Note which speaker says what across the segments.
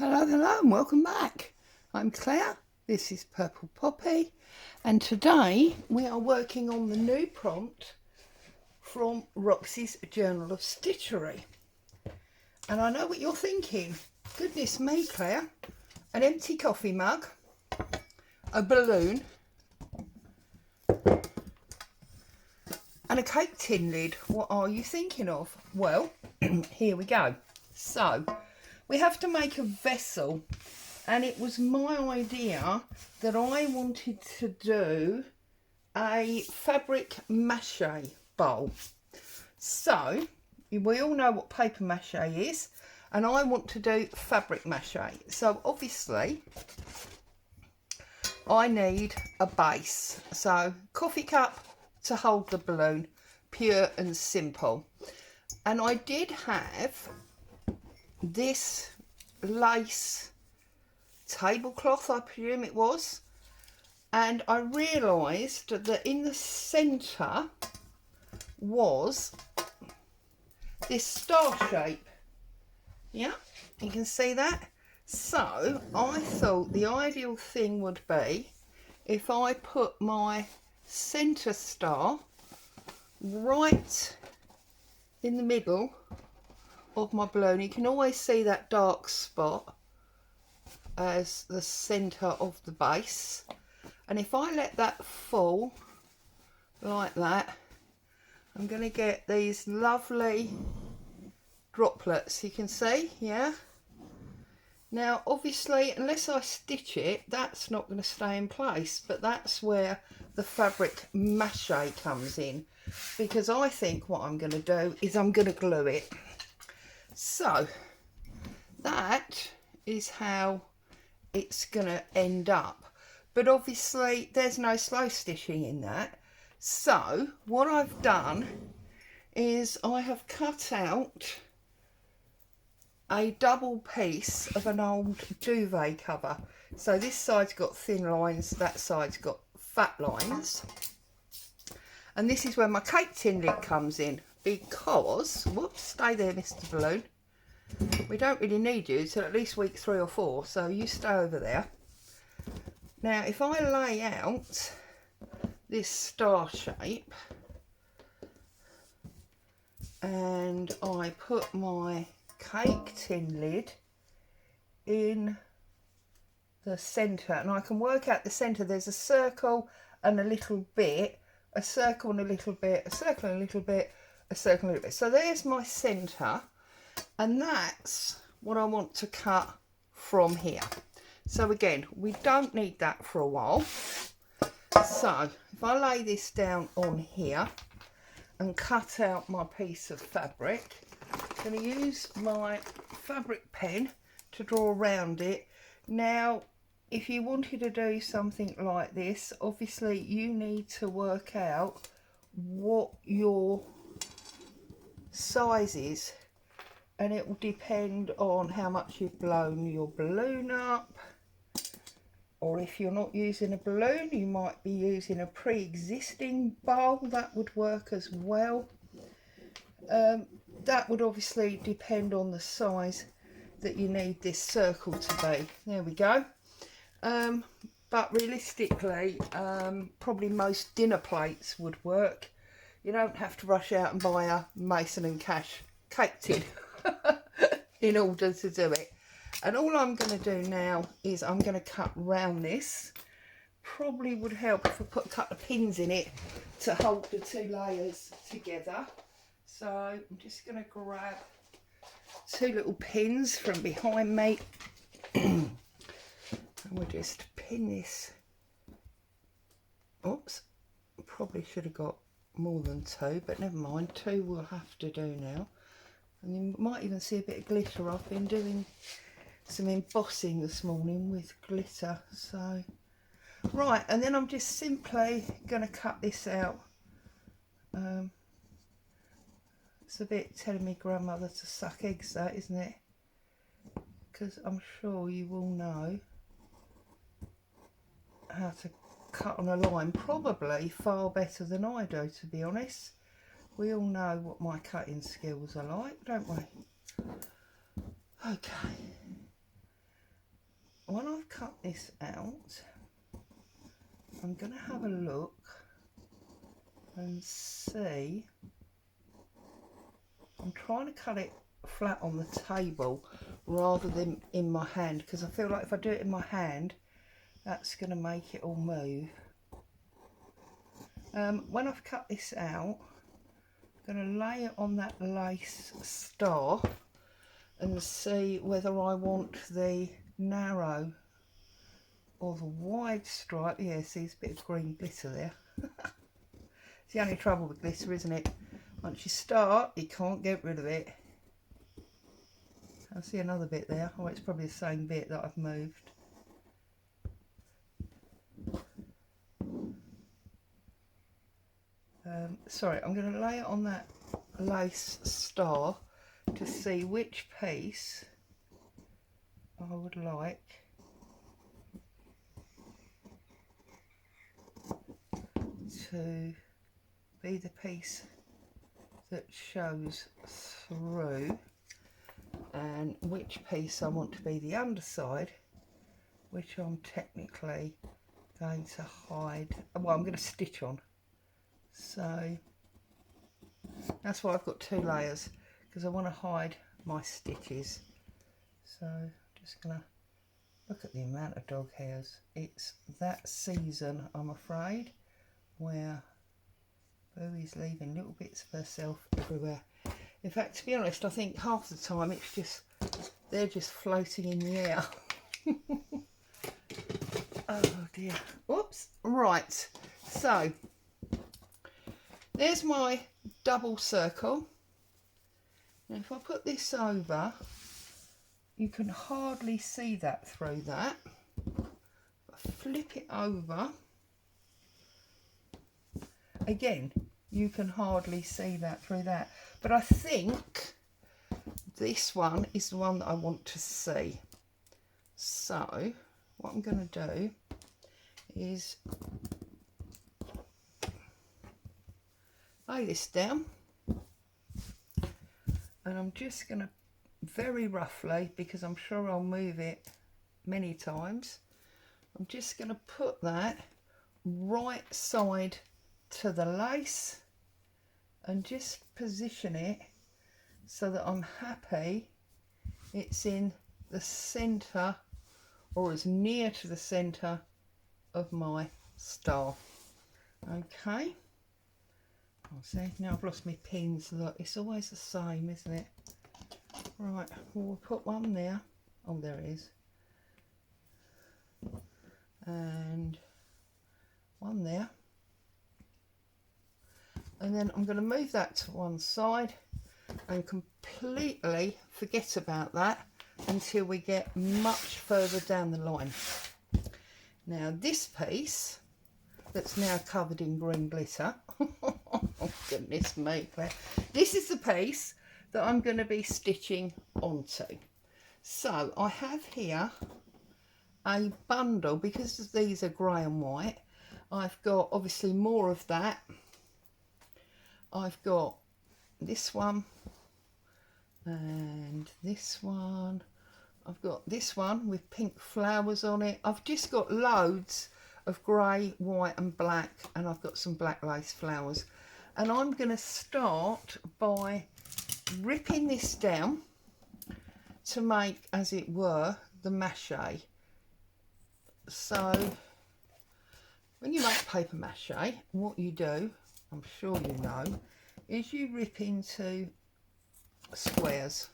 Speaker 1: Hello and welcome back. I'm Claire, this is Purple Poppy, and today we are working on the new prompt from Roxy's Journal of Stitchery. And I know what you're thinking, goodness me Claire, an empty coffee mug, a balloon and a cake tin lid, what are you thinking of? Well, here we go. So we have to make a vessel, and it was my idea that I wanted to do a fabric mache bowl. So we all know what paper mache is, and I want to do fabric mache. So obviously I need a base, so coffee cup to hold the balloon, pure and simple. And I did have this lace tablecloth, I presume it was, and I realised that in the centre was this star shape. Yeah, you can see that. So I thought the ideal thing would be if I put my centre star right in the middle of my balloon. You can always see that dark spot as the centre of the base, and if I let that fall like that, I'm going to get these lovely droplets, you can see. Yeah, now obviously unless I stitch it, that's not going to stay in place, but that's where the fabric mache comes in, because I think what I'm going to do is I'm going to glue it. So that is how it's going to end up, but obviously there's no slow stitching in that. So what I've done is I have cut out a double piece of an old duvet cover. So this side's got thin lines, that side's got fat lines, and this is where my cake tin lid comes in, because, whoops, stay there Mr. Balloon, we don't really need you till at least week 3 or 4, so you stay over there. Now if I lay out this star shape and I put my cake tin lid in the centre, and I can work out the centre, there's a circle and a little bit, a circle and a little bit, a circle and a little bit, a circle and a little bit. So there's my centre, and that's what I want to cut from here. So again, we don't need that for a while. So if I lay this down on here and cut out my piece of fabric, I'm going to use my fabric pen to draw around it. Now if you wanted to do something like this, obviously you need to work out what your size is, and it will depend on how much you've blown your balloon up, or if you're not using a balloon you might be using a pre-existing bowl, that would work as well. That would obviously depend on the size that you need this circle to be. There we go. But realistically, probably most dinner plates would work. You don't have to rush out and buy a Mason and Cash cake tin in order to do it. And all I'm going to do now is I'm going to cut round this. Probably would help if I put a couple of pins in it to hold the two layers together. So I'm just going to grab 2 little pins from behind me and we'll just pin this. Oops, probably should have got more than 2, but never mind, 2 we'll have to do now. And you might even see a bit of glitter. I've been doing some embossing this morning with glitter. So right, and then I'm just simply going to cut this out. It's a bit telling me grandmother to suck eggs, that, isn't it? Because I'm sure you all know how to cut on a line, probably far better than I do, to be honest. We all know what my cutting skills are like, don't we? Okay, this out, I'm going to have a look and see. I'm trying to cut it flat on the table rather than in my hand, because I feel like if I do it in my hand, that's going to make it all move. When I've cut this out, I'm going to lay it on that lace star and see whether I want the narrow or the wide stripe. Yeah, see, there's a bit of green glitter there. It's the only trouble with glitter, isn't it? Once you start, you can't get rid of it. I see another bit there. Oh, it's probably the same bit that I've moved. Sorry, I'm going to lay it on that lace star to see which piece I would like to be the piece that shows through, and which piece I want to be the underside, which I'm technically going to hide. Well, I'm going to stitch on. So that's why I've got two layers, because I want to hide my stitches. So just going to look at the amount of dog hairs. It's that season, I'm afraid, where Boo is leaving little bits of herself everywhere. In fact, to be honest, I think half the time it's just, they're just floating in the air. Oh dear. Whoops. Right. So there's my double circle. Now if I put this over, you can hardly see that through that. If I flip it over, again, you can hardly see that through that. But I think this one is the one that I want to see. So what I'm going to do is lay this down, and I'm just going to very roughly, because I'm sure I'll move it many times, I'm just going to put that right side to the lace and just position it so that I'm happy it's in the centre, or as near to the centre of my star. Okay. Oh, see, now I've lost my pins. Look, it's always the same, isn't it? Right, well, we'll put one there. Oh, there it is. And one there. And then I'm going to move that to one side and completely forget about that until we get much further down the line. Now this piece that's now covered in green glitter, oh goodness me, Claire. This is the piece that I'm going to be stitching onto. So I have here a bundle, because these are grey and white. I've got obviously more of that. I've got this one and this one. I've got this one with pink flowers on it. I've just got loads of grey, white and black, and I've got some black lace flowers. And I'm going to start by ripping this down to make, as it were, the mache. So when you make paper mache, what you do, I'm sure you know, is you rip into squares.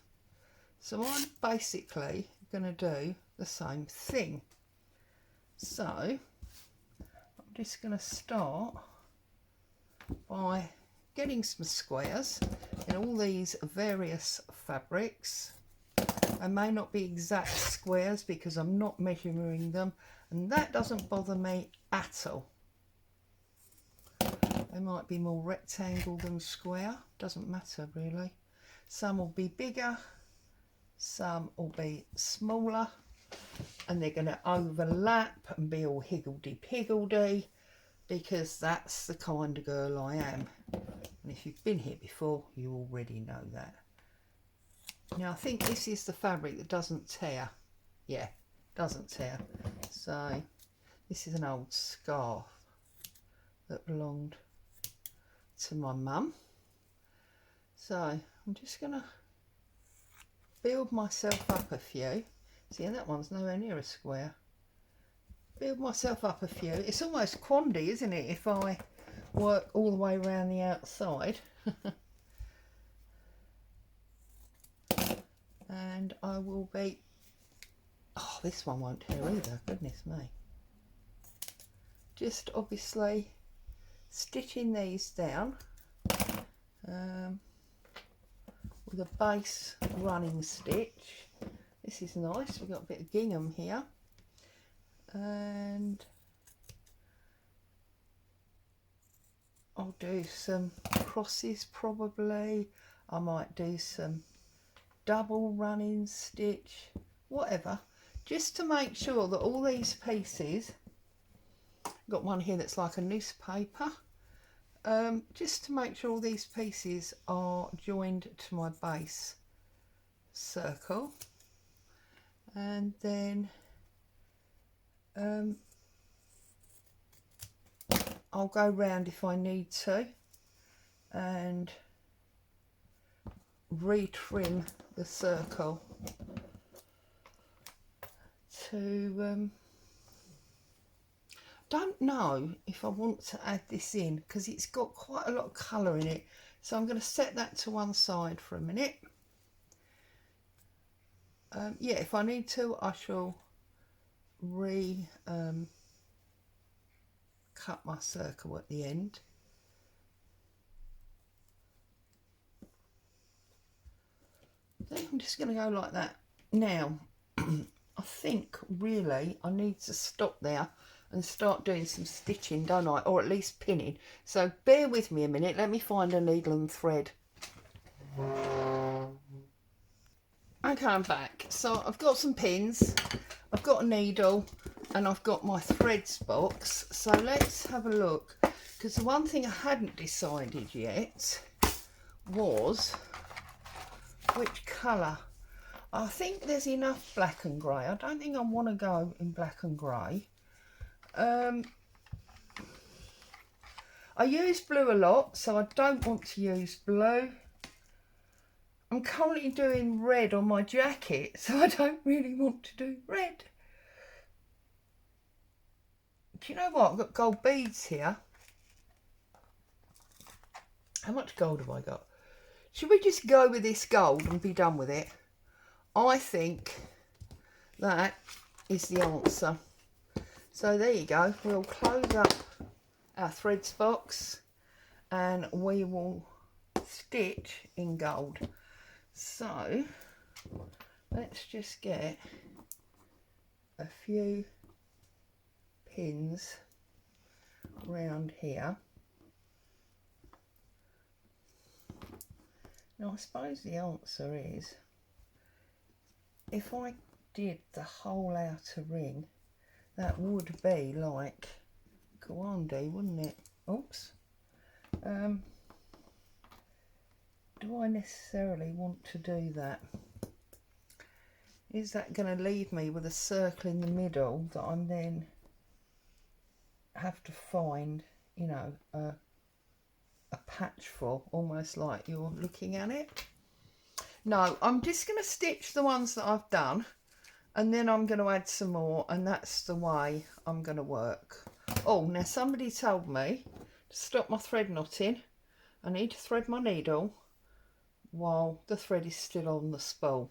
Speaker 1: So I'm basically going to do the same thing. So I'm just going to start by getting some squares in all these various fabrics. They may not be exact squares because I'm not measuring them, and that doesn't bother me at all. They might be more rectangle than square, doesn't matter really. Some will be bigger, some will be smaller, and they're going to overlap and be all higgledy-piggledy, because that's the kind of girl I am. And if you've been here before, you already know that. Now I think this is the fabric that doesn't tear. Yeah, doesn't tear. So this is an old scarf that belonged to my mum. So I'm just going to build myself up a few. See, and that one's nowhere near a square. Build myself up a few. It's almost quandy, isn't it, if I work all the way around the outside. And I will be... Oh, this one won't tear either, goodness me. Just obviously stitching these down with a base running stitch. This is nice, we've got a bit of gingham here. And I'll do some crosses probably. I might do some double running stitch, whatever, just to make sure that all these pieces, got one here that's like a newspaper, just to make sure all these pieces are joined to my base circle. And then I'll go round if I need to and retrim the circle to don't know if I want to add this in because it's got quite a lot of colour in it, so I'm going to set that to one side for a minute. Yeah, if I need to I shall cut my circle at the end. I'm just going to go like that. Now I think really I need to stop there and start doing some stitching, don't I? Or at least pinning. So bear with me a minute, let me find a needle and thread. Okay, I'm back. So I've got some pins, I've got a needle, and I've got my threads box. So let's have a look, because the one thing I hadn't decided yet was which colour. I think there's enough black and grey. I don't think I want to go in black and grey. I use blue a lot, so I don't want to use blue. I'm currently doing red on my jacket, so I don't really want to do red. Do you know what? I've got gold beads here. How much gold have I got? Should we just go with this gold and be done with it? I think that is the answer. So there you go. We'll close up our threads box and we will stitch in gold. So let's just get a few pins round here. Now I suppose the answer is, if I did the whole outer ring, that would be like Kawandi, wouldn't it? Oops. Do I necessarily want to do that? Is that going to leave me with a circle in the middle that I'm then have to find, you know, a patch for, almost like you're looking at it? No, I'm just going to stitch the ones that I've done, and then I'm going to add some more, and that's the way I'm going to work. Oh, now somebody told me to stop my thread knotting. I need to thread my needle while the thread is still on the spool.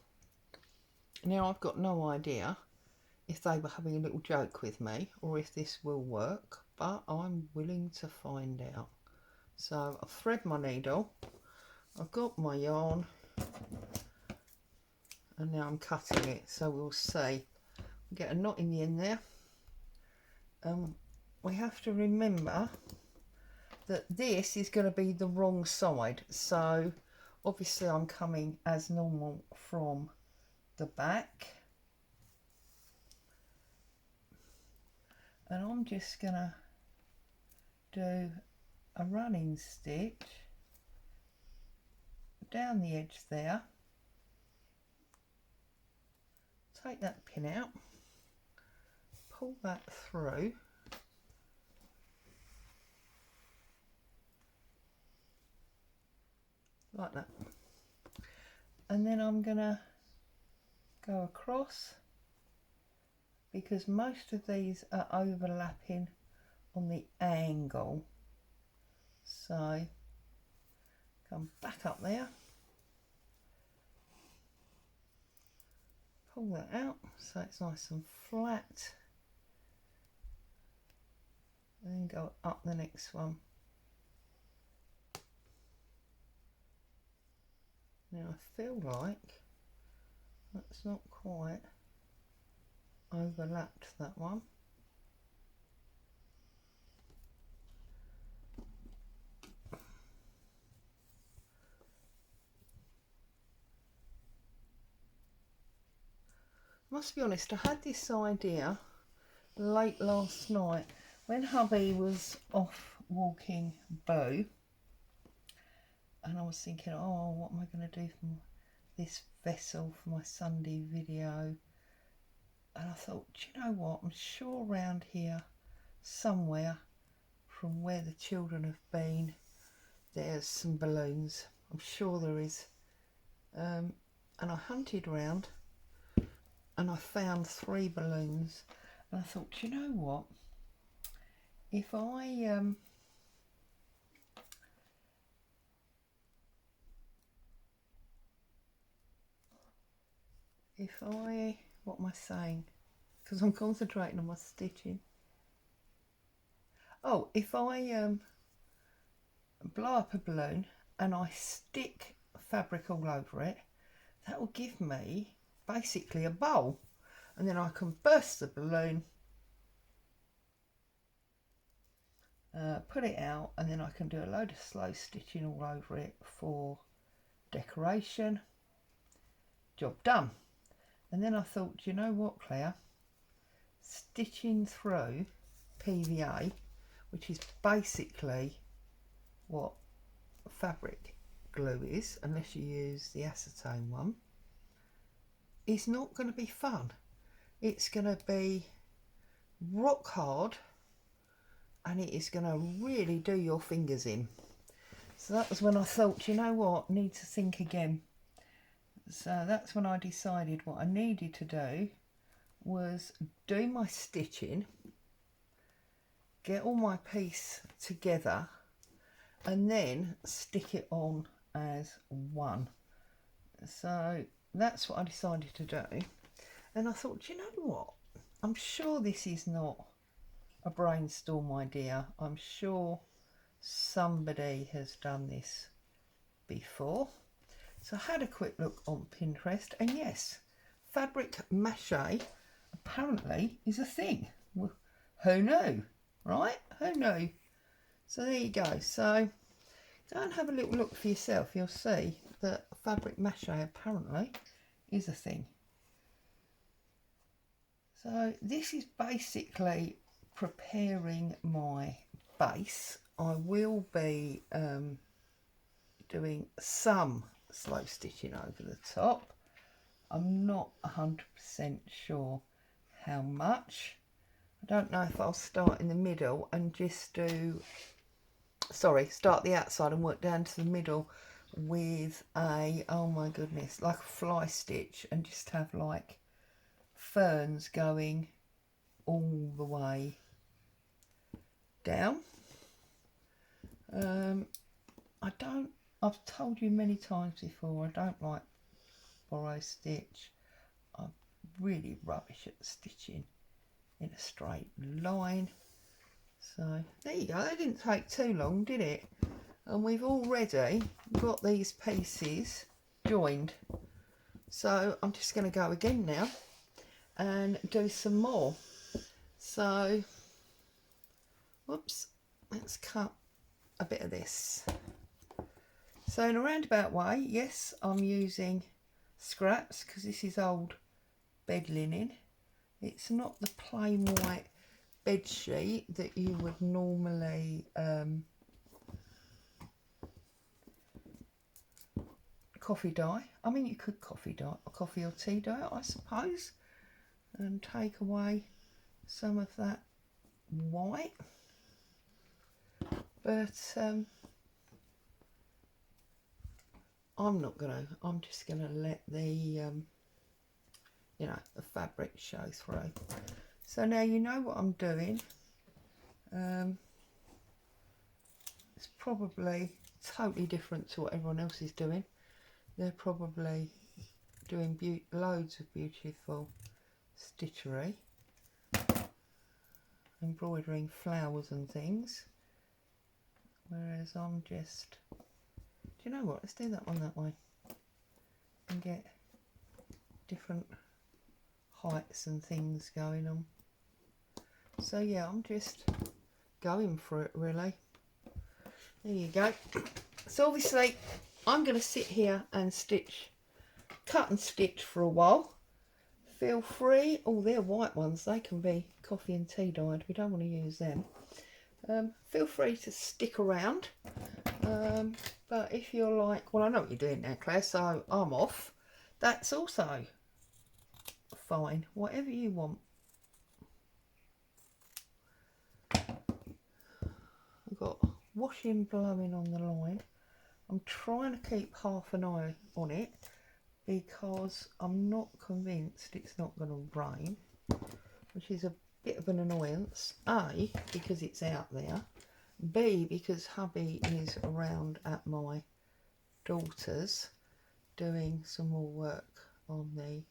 Speaker 1: Now I've got no idea if they were having a little joke with me or if this will work, but I'm willing to find out. So I've thread my needle, I've got my yarn, and now I'm cutting it, so we'll see. Get a knot in the end there. We have to remember that this is going to be the wrong side, so obviously I'm coming as normal from the back, and I'm just going to do a running stitch down the edge there, take that pin out, pull that through. Like that. And then I'm going to go across, because most of these are overlapping on the angle. So come back up there, pull that out so it's nice and flat, and then go up the next one. Now I feel like that's not quite overlapped, that one. Must be honest, I had this idea late last night when hubby was off walking Boo, and I was thinking, oh, what am I going to do for this vessel for my Sunday video? And I thought, do you know what, I'm sure around here somewhere from where the children have been there's some balloons. I'm sure there is. And I hunted around and I found 3 balloons, and I thought, do you know what, if I what am I saying, because I'm concentrating on my stitching. Oh, if I blow up a balloon and I stick fabric all over it, that will give me basically a bowl, and then I can burst the balloon, put it out, and then I can do a load of slow stitching all over it for decoration. Job done. And then I thought, do you know what, Claire, stitching through PVA, which is basically what fabric glue is, unless you use the acetone one, is not going to be fun. It's going to be rock hard, and it is going to really do your fingers in. So that was when I thought, you know what, need to think again. So that's when I decided what I needed to do was do my stitching, get all my piece together, and then stick it on as one. So that's what I decided to do. And I thought, you know what, I'm sure this is not a brainstorm idea. I'm sure somebody has done this before. So I had a quick look on Pinterest, and yes, fabric mache apparently is a thing. Well, who knew, right? Who knew? So there you go. So go and have a little look for yourself. You'll see that fabric mache apparently is a thing. So this is basically preparing my base. I will be doing some slow stitching over the top. I'm not 100% sure how much. I don't know if I'll start in the middle and just do, start the outside and work down to the middle with a, oh my goodness, like a fly stitch, and just have like ferns going all the way down. I've told you many times before, I don't like borrow stitch. I'm really rubbish at stitching in a straight line. So there you go, that didn't take too long, did it? And we've already got these pieces joined. So I'm just going to go again now and do some more. So, whoops, let's cut a bit of this. So in a roundabout way, yes, I'm using scraps because this is old bed linen. It's not the plain white bed sheet that you would normally coffee dye. I mean, you could coffee or tea dye, I suppose, and take away some of that white, but I'm just gonna let the you know, the fabric show through. So now you know what I'm doing. It's probably totally different to what everyone else is doing. They're probably doing loads of beautiful stitchery, embroidering flowers and things, whereas I'm just, do you know what, let's do that one that way and get different heights and things going on. So yeah, I'm just going for it really. There you go. So obviously I'm going to sit here and cut and stitch for a while. Feel free, oh they're white ones, they can be coffee and tea dyed, we don't want to use them. Feel free to stick around, but if you're like, well I know what you're doing now Claire, so I'm off, that's also fine, whatever you want. I've got washing blowing on the line. I'm trying to keep half an eye on it because I'm not convinced it's not going to rain, which is a bit of an annoyance. A, because it's out there. B, because hubby is around at my daughter's doing some more work on the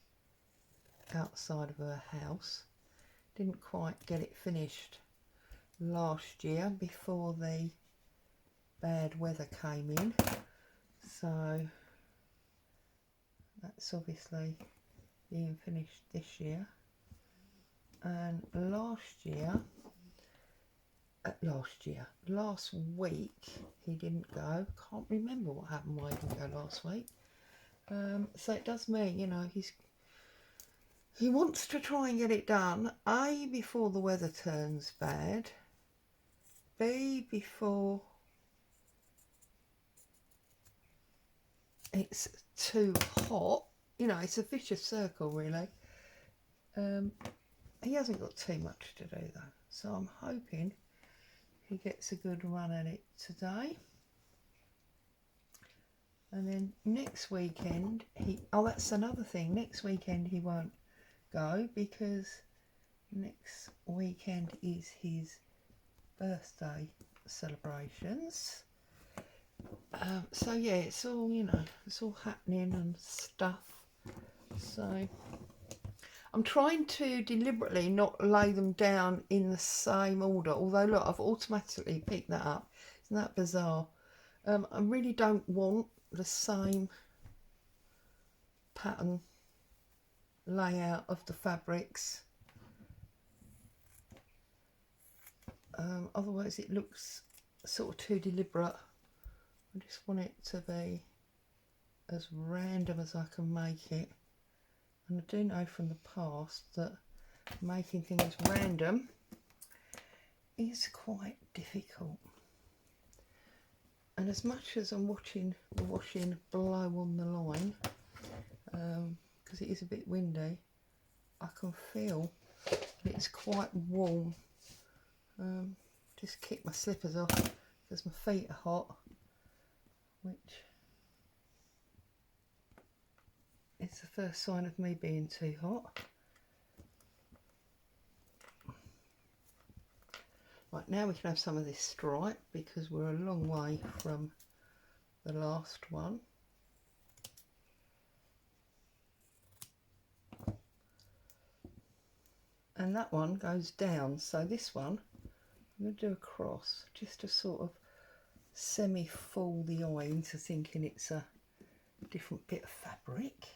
Speaker 1: outside of her house. Didn't quite get it finished last year before the bad weather came in, so that's obviously being finished this year. And last week he didn't go. Can't remember what happened why he didn't go last week. So it does mean, you know, he wants to try and get it done, A, before the weather turns bad, B, before it's too hot. You know, it's a vicious circle really. He hasn't got too much to do though, so I'm hoping he gets a good run at it today. And then next weekend that's another thing, next weekend he won't go because next weekend is his birthday celebrations. So yeah, it's all, you know, it's all happening and stuff. So I'm trying to deliberately not lay them down in the same order, although look, I've automatically picked that up. Isn't that bizarre? I really don't want the same pattern layout of the fabrics, otherwise it looks sort of too deliberate. I just want it to be as random as I can make it, and I do know from the past that making things random is quite difficult. And as much as I'm watching the washing blow on the line, because it is a bit windy, I can feel that it's quite warm. Just kick my slippers off because my feet are hot, which is the first sign of me being too hot. Right, now we can have some of this stripe because we're a long way from the last one. And that one goes down, so this one I'm going to do a cross just to sort of semi-fool the eye into thinking it's a different bit of fabric.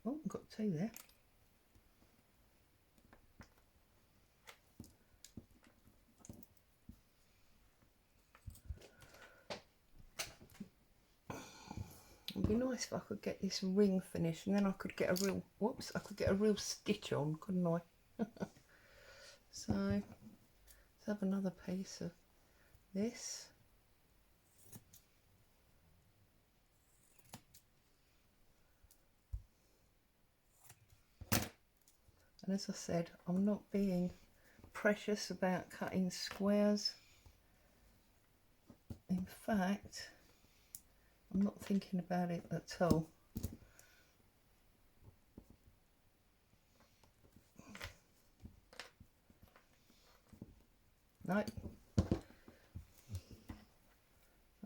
Speaker 1: Oh, I've got two there. It'd be nice if I could get this ring finished, and then I could get a real, whoops, I could get a real stitch on, couldn't I? So let's have another piece of this. And as I said, I'm not being precious about cutting squares. In fact, I'm not thinking about it at all. Nope.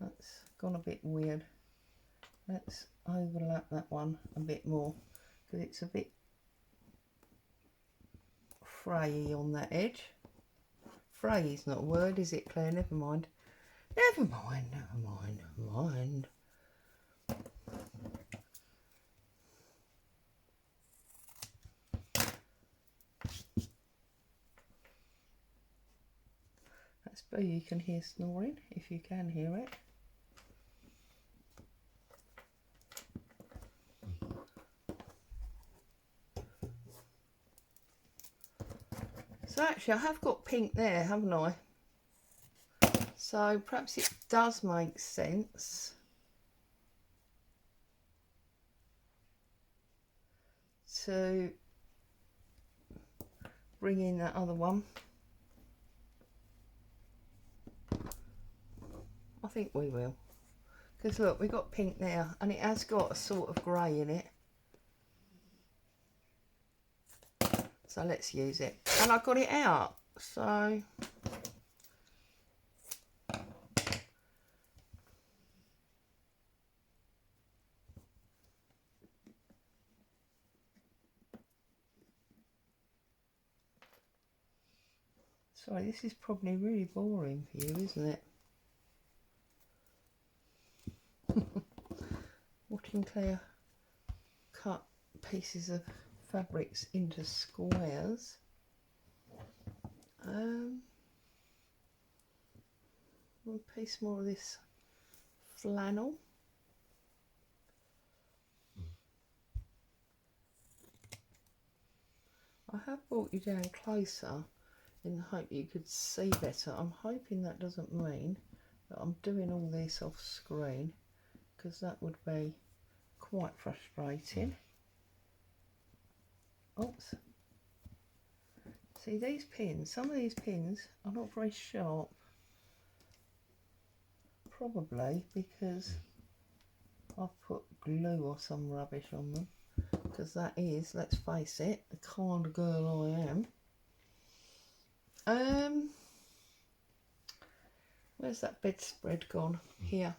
Speaker 1: That's gone a bit weird. Let's overlap that one a bit more because it's a bit frayy on that edge. Fray's not a word, is it, Claire? Never mind. Never mind, never mind, never mind. That's Boo, you can hear snoring, if you can hear it. So actually I have got pink there, haven't I? So perhaps it does make sense to bring in that other one. I think we will. Because look, we've got pink there and it has got a sort of grey in it. So let's use it. And I got it out. So sorry, this is probably really boring for you, isn't it? Watching Claire cut pieces of fabrics into squares. One piece more of this flannel. I have brought you down closer in the hope you could see better. I'm hoping that doesn't mean that I'm doing all this off screen, because that would be quite frustrating. Oops. See these pins, some of these pins are not very sharp. Probably because I've put glue or some rubbish on them. Because that is, let's face it, the kind of girl I am. Where's that bedspread gone? Here.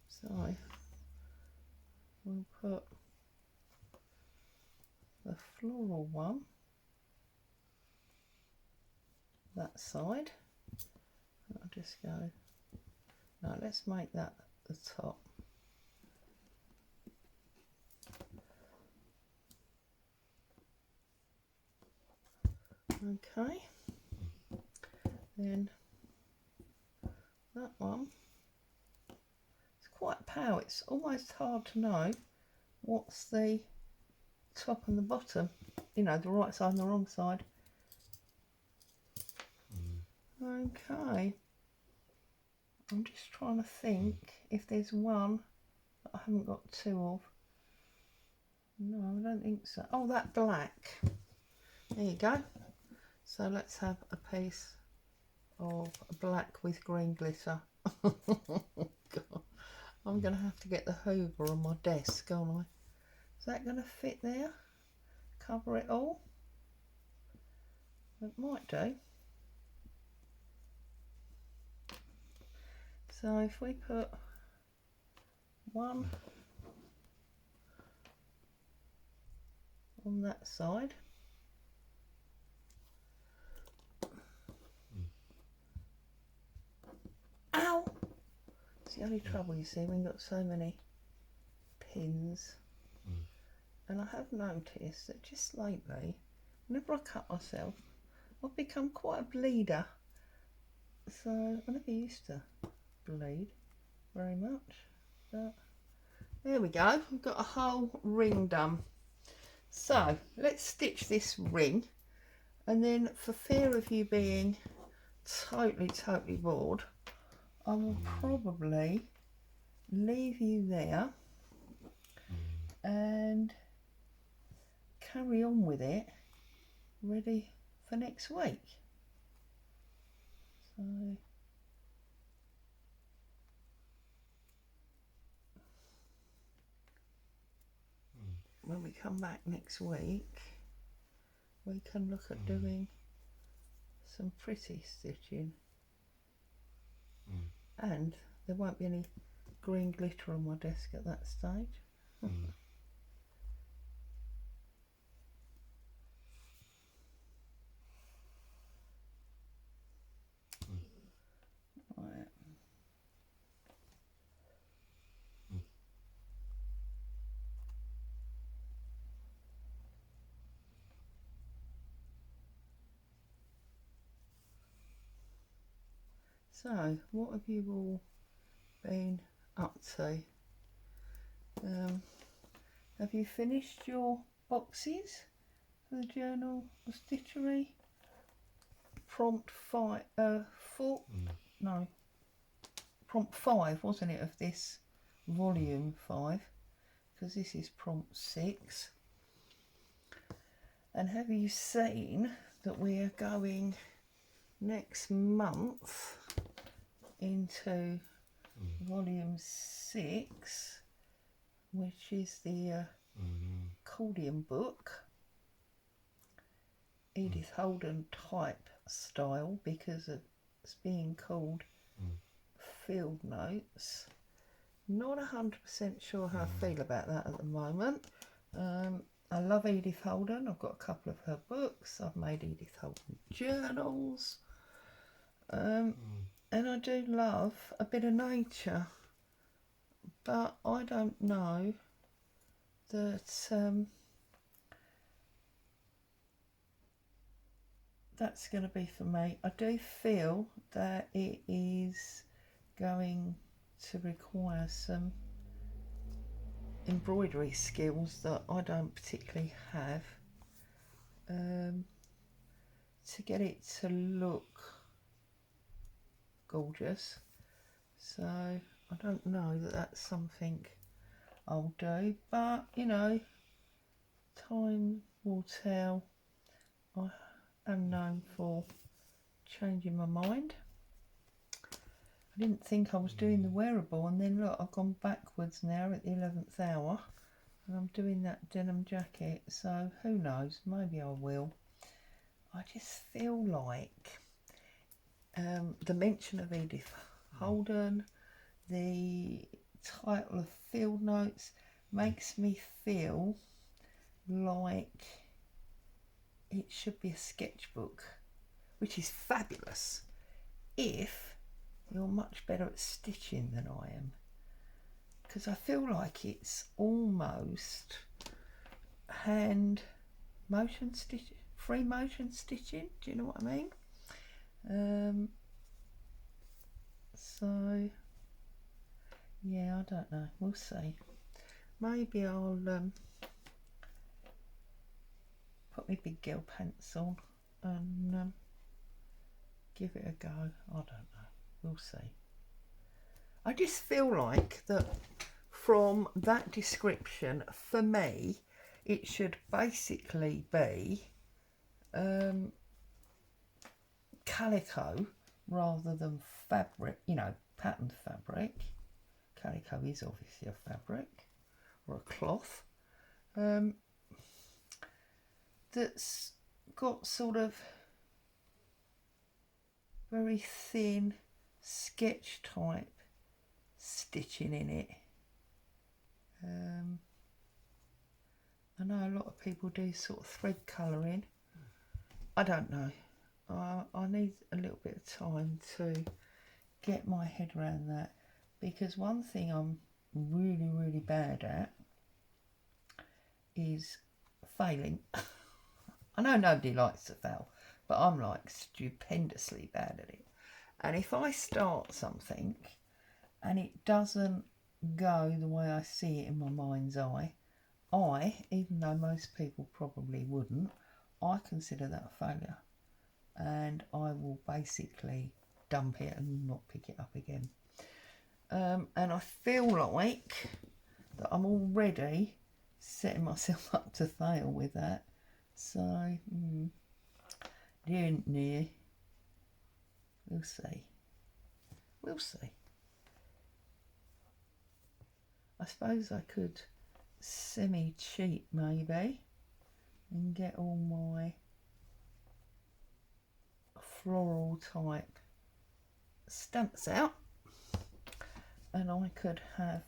Speaker 1: So we'll put the floral one that side. I'll just go, no, let's make that the top. Okay, then that one, it's quite a pow. It's almost hard to know what's the top and the bottom, you know, the right side and the wrong side. Okay, I'm just trying to think if there's one that I haven't got two of. No, I don't think so. Oh, that black. There you go. So let's have a piece of black with green glitter. God, I'm going to have to get the Hoover on my desk, aren't I? Is that going to fit there? Cover it all? It might do. So if we put one on that side, ow! It's the only trouble, you see, when you've got so many pins. And I have noticed that just lately, whenever I cut myself, I've become quite a bleeder. So I never used to bleed very much, but there we go. We've got a whole ring done. So let's stitch this ring, and then for fear of you being totally bored, I will probably leave you there and carry on with it, ready for next week. So when we come back next week, we can look at doing some pretty stitching, and there won't be any green glitter on my desk at that stage. Right. So, what have you all been up to? Have you finished your boxes for the Journal of Stitchery? Prompt 5, wasn't it, of this volume 5, because this is prompt 6. And have you seen that we are going next month into volume 6, which is the accordion book, Edith Holden type style, because it's being called Field Notes. Not 100% sure how I feel about that at the moment. I love Edith Holden. I've got a couple of her books. I've made Edith Holden journals. And I do love a bit of nature. But I don't know that that's going to be for me. I do feel that it is going to require some embroidery skills that I don't particularly have, to get it to look gorgeous. So I don't know that that's something I'll do, but you know, time will tell. I am known for changing my mind. I didn't think I was doing the wearable, and then look, I've gone backwards now at the 11th hour and I'm doing that denim jacket, so who knows, maybe I will. I just feel like the mention of Edith Holden, the title of Field Notes, makes me feel like it should be a sketchbook, which is fabulous if you're much better at stitching than I am, because I feel like it's almost hand motion stitching, free motion stitching, do you know what I mean? So yeah, I don't know, we'll see. Maybe I'll put my big girl pants on and give it a go. I don't know, we'll see. I just feel like that from that description, for me, it should basically be calico rather than fabric, you know, patterned fabric. Calico is obviously a fabric or a cloth that's got sort of very thin sketch type stitching in it. I know a lot of people do sort of thread colouring. I don't know. I need a little bit of time to get my head around that, because one thing I'm really bad at is failing. I know nobody likes to fail, but I'm like stupendously bad at it. And if I start something and it doesn't go the way I see it in my mind's eye, even though most people probably wouldn't, I consider that a failure. And and I will basically dump it and not pick it up again. And I feel like that I'm already setting myself up to fail with that. So, near. We'll see. We'll see. I suppose I could semi-cheat maybe and get all my floral type stamps out, and I could have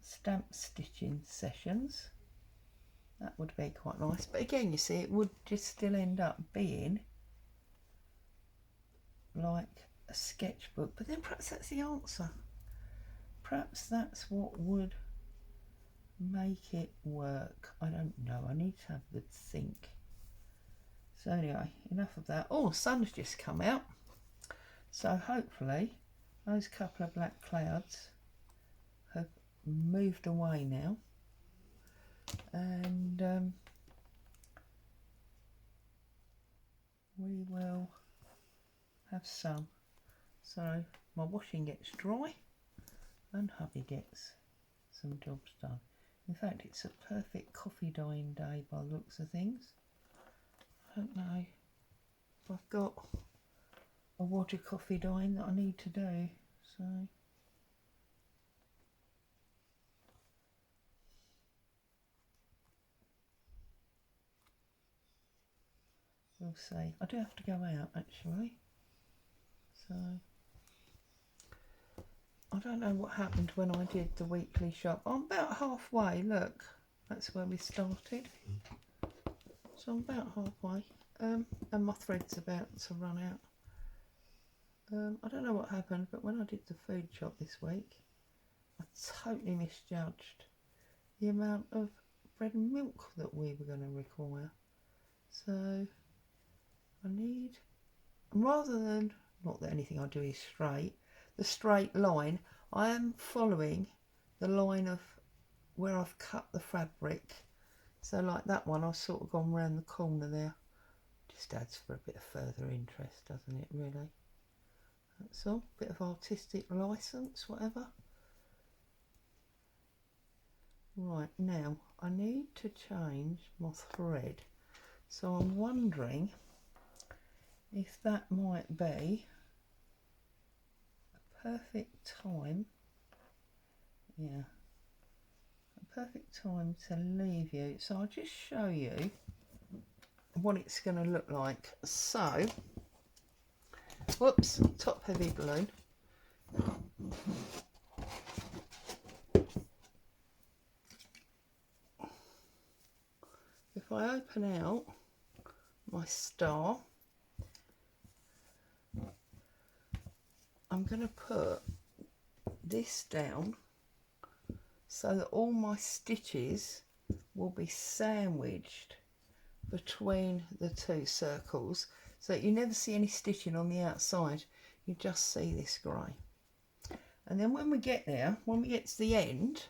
Speaker 1: stamp stitching sessions. That would be quite nice, but again, you see, it would just still end up being like a sketchbook. But then perhaps that's the answer. Perhaps that's what would make it work. I don't know. I need to have the think. So anyway, enough of that. Oh, sun's just come out. So hopefully those couple of black clouds have moved away now. And we will have some. So my washing gets dry and hubby gets some jobs done. In fact, it's a perfect coffee dyeing day by the looks of things. I don't know if I've got a wad of coffee dyeing that I need to do, so we'll see. I do have to go out actually, so I don't know what happened when I did the weekly shop. I'm about halfway, look, that's where we started. So I'm about halfway, and my thread's about to run out. I don't know what happened, but when I did the food shop this week, I totally misjudged the amount of bread and milk that we were going to require. So I need, rather than, not that anything I do is straight, the straight line, I am following the line of where I've cut the fabric. So like that one, I've sort of gone round the corner there. Just adds for a bit of further interest, doesn't it, really? That's all. Bit of artistic license, whatever. Right, now I need to change my thread. So I'm wondering if that might be a perfect time. Yeah. A perfect time to leave you. So I'll just show you what it's going to look like. So, whoops, top heavy balloon. If I open out my star, I'm going to put this down so that all my stitches will be sandwiched between the two circles, so that you never see any stitching on the outside, you just see this grey. And then when we get there, when we get to the end,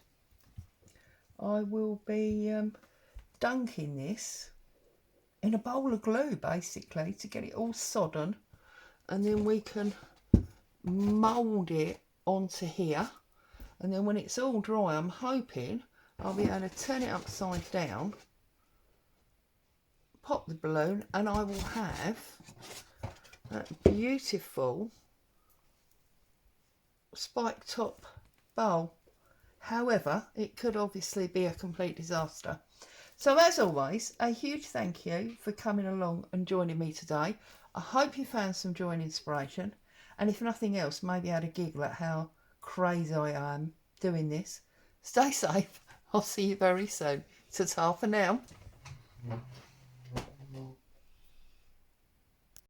Speaker 1: I will be dunking this in a bowl of glue basically to get it all sodden, and then we can mould it onto here. And then when it's all dry, I'm hoping I'll be able to turn it upside down, pop the balloon, and I will have that beautiful spike top bowl. However, it could obviously be a complete disaster. So as always, a huge thank you for coming along and joining me today. I hope you found some joy and inspiration, and if nothing else, maybe had a giggle at how crazy I am doing this. Stay safe. I'll see you very soon. Ta-ta for now.